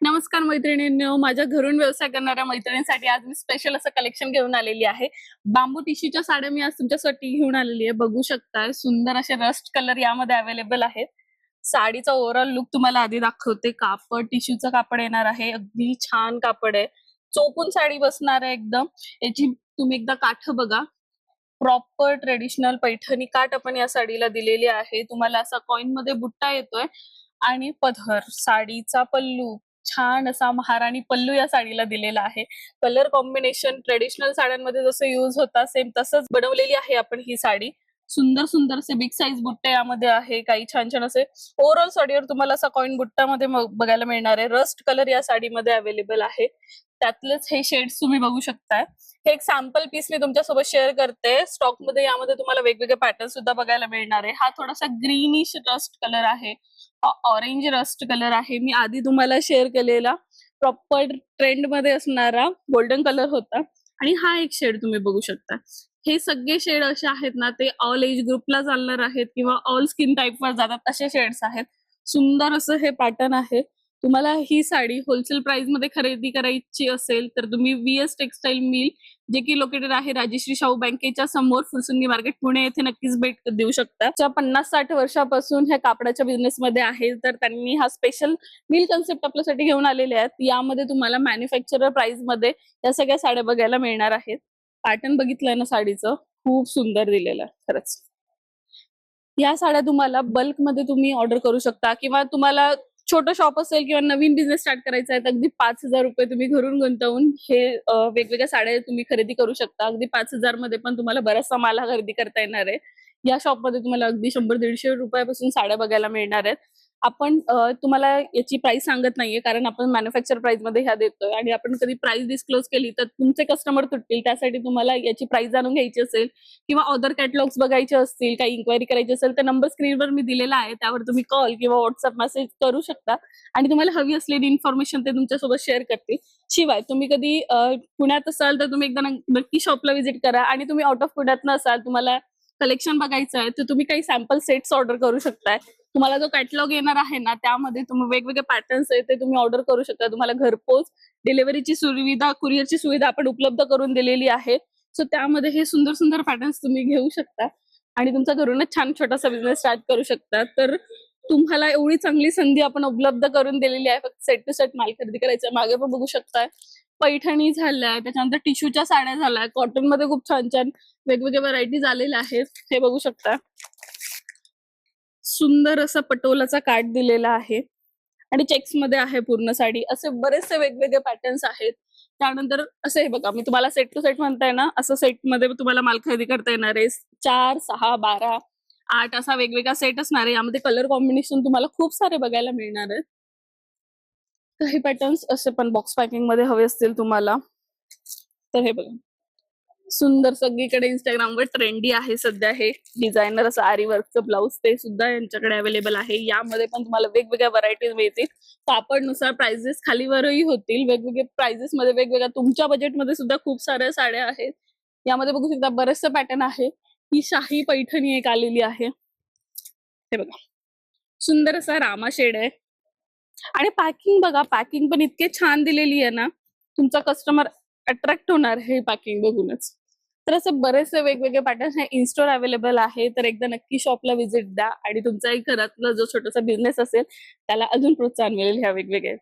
नमस्कार मैत्रिणींनो, माझ्या घरून व्यवसाय करणाऱ्या मैत्रिणींसाठी आज मी स्पेशल असं कलेक्शन घेऊन आलेली आहे. बांबू टिश्यूच्या साड्या मी आज तुमच्यासाठी घेऊन आलेली आहे. बघू शकताय सुंदर असे रस्ट कलर यामध्ये अवेलेबल आहेत. साडीचा ओव्हरऑल लुक तुम्हाला आधी दाखवते. कापड टिश्यूचं कापड येणार आहे, अगदी छान कापड आहे. चोपून साडी बसणार आहे एकदम. याची तुम्ही एकदा काठ बघा, प्रॉपर ट्रेडिशनल पैठणी काठ आपण या साडीला दिलेली आहे. तुम्हाला असा कॉइन मध्ये बुट्टा येतोय आणि पदर, साडीचा पल्लू छान असा महाराणी पल्लू या साडीला दिलेला आहे. कलर कॉम्बिनेशन ट्रेडिशनल साड्यांमध्ये जसं यूज होता सेम तसंच बनवलेली आहे आपण ही साडी. सुंदर सुंदर से बिग साईज बुट्टे यामध्ये आहे. काही छान छान असे ओव्हरऑल साडीवर तुम्हाला असा कॉइन बुट्टामध्ये बघायला मिळणार आहे. रस्ट कलर या साडीमध्ये अवेलेबल आहे. त्यातलेच हे शेड्स तुम्ही बघू शकताय. हे एक सॅम्पल पीस मी तुमच्यासोबत शेअर करते. स्टॉक मध्ये यामध्ये तुम्हाला वेगवेगळे पॅटर्न सुद्धा बघायला मिळणार आहे. हा थोडासा ग्रीनिश रस्ट कलर आहे, ऑरेंज रस्ट कलर आहे. मी आधी तुम्हाला शेअर केलेला प्रॉपर ट्रेंड मध्ये असणारा गोल्डन कलर होता आणि हा एक शेड तुम्ही बघू शकता. हे सगळे शेड असे आहेत ना, ते ऑल एज ग्रुपला चालणार आहेत किंवा ऑल स्किन टाईपवर जातात असे शेड्स आहेत. सुंदर असं हे पॅटर्न आहे. तुम्हाला ही साडी होलसेल प्राइस मध्ये खरेदी करायची असेल तर तुम्ही VS टेक्सटाईल मिल, जे की लोकेटेड आहे राजश्री शाहू बँकेच्या समोर, फुरसुंगी मार्केट, पुणे येथे नक्कीच भेट देऊ शकता. 50-60 वर्षापासून ह्या कापडाच्या बिझनेस मध्ये आहे, तर त्यांनी हा स्पेशल मिल कन्सेप्ट आपल्यासाठी घेऊन आलेले आहेत. यामध्ये तुम्हाला मॅन्युफॅक्चरर प्राइस मध्ये या सगळ्या साड्या बघायला मिळणार आहेत. पॅटर्न बघितलंय ना साडीचं, खूप सुंदर दिलेलं आहे खरंच. या साड्या तुम्हाला बल्क मध्ये तुम्ही ऑर्डर करू शकता किंवा तुम्हाला छोटं शॉप असेल किंवा नवीन बिझनेस स्टार्ट करायचा आहे तर अगदी 5,000 रुपये तुम्ही घरून गुंतवून हे वेगवेगळ्या साड्या तुम्ही खरेदी करू शकता. अगदी 5,000 मध्ये पण तुम्हाला बराचसा माल खरेदी करता येणार आहे. या शॉप मध्ये तुम्हाला अगदी 100-150 रुपयापासून साड्या बघायला मिळणार आहेत. आपण तुम्हाला याची प्राइस सांगत नाहीये कारण आपण मॅन्युफॅक्चर प्राइस मध्ये ह्या देतोय आणि आपण कधी प्राइस डिस्क्लोज केली तर तुमचे कस्टमर तुटतील. त्यासाठी तुम्हाला याची प्राइस जाणून घ्यायची असेल किंवा अदर कॅटलॉग्स बघायचे असतील, काही इन्क्वायरी करायची असेल तर नंबर स्क्रीनवर मी दिलेला आहे, त्यावर तुम्ही कॉल किंवा व्हॉट्सअप मेसेज करू शकता आणि तुम्हाला हवी असलेली इन्फॉर्मेशन ते तुमच्यासोबत शेअर करतील. शिवाय तुम्ही कधी पुण्यात असाल तर तुम्ही एकदा नक्की शॉपला व्हिजिट करा आणि तुम्ही आउट ऑफ पुण्यात नसाल, तुम्हाला कलेक्शन बघायचं आहे तर तुम्ही काही सॅम्पल सेट्स ऑर्डर करू शकताय. तुम्हाला जो कॅटलॉग येणार आहे ना, त्यामध्ये तुम्ही वेगवेगळे पॅटर्न्स आहेत ते तुम्ही ऑर्डर करू शकता. तुम्हाला घरपोच डिलिव्हरीची सुविधा, कुरिअरची सुविधा आपण उपलब्ध करून दिलेली आहे. सो त्यामध्ये हे सुंदर सुंदर पॅटर्न्स तुम्ही घेऊ शकता आणि तुमचा घरूनच छान छोटासा बिझनेस स्टार्ट करू शकता. तर तुम्हाला एवढी चांगली संधी आपण उपलब्ध करून दिलेली आहे. फक्त सेट टू सेट माल खरेदी करायचा. मागे पण बघू शकताय पैठणी झालाय, त्याच्यानंतर टिश्यूच्या साड्या झाल्या, कॉटन मध्ये खूप छान छान वेगवेगळ्या व्हरायटीज आलेल्या आहेत. हे बघू शकता. सुंदर असा पटोलाचा काठ दिलेला आहे आणि चेक्स मध्ये आहे पूर्ण साडी. असे बरेचसे वेगवेगळे पॅटर्न्स आहेत. त्यानंतर असं हे बघा, मी तुम्हाला सेट टू सेट म्हणताय ना, असं सेट मध्ये तुम्हाला माल खरेदी करता येणार आहे. 4, 6, 12, 8 असा वेगवेगळा सेट असणार आहे. यामध्ये कलर कॉम्बिनेशन तुम्हाला खूप सारे बघायला मिळणार आहेत. काही पॅटर्न्स असे पण बॉक्स पॅकिंग मध्ये हवे असतील तुम्हाला तर हे बघा, सुंदर सगळीकडे इंस्टाग्रामवर ट्रेंडी आहे सध्या हे डिझायनर असं आरी वर्कचं ब्लाउज, ते सुद्धा यांच्याकडे अवेलेबल आहे. यामध्ये पण तुम्हाला वेगवेगळ्या व्हरायटीज मिळतील. कापडनुसार प्राइसेस खालीवरही होतील. वेगवेगळे प्राइसेस मध्ये वेगवेगळ्या तुमच्या बजेटमध्ये सुद्धा खूप साऱ्या साड्या आहेत. यामध्ये बघू शकता बरेचसे पॅटर्न आहे. ही शाही पैठणी एक आलेली आहे. हे बघा, सुंदर असा रामा शेड आहे आणि पॅकिंग बघा, पॅकिंग पण इतके छान दिलेली आहे ना, तुमचा कस्टमर अट्रॅक्ट होणार हे पॅकिंग बघूनच. तर असे बरेचसे वेगवेगळे पॅटर्न हे इनस्टोर अवेलेबल आहे. तर एकदा नक्की शॉपला व्हिजिट द्या आणि तुमचाही घरातला जो छोटासा बिझनेस असेल त्याला अजून प्रोत्साहन मिळेल ह्या वेगवेगळ्या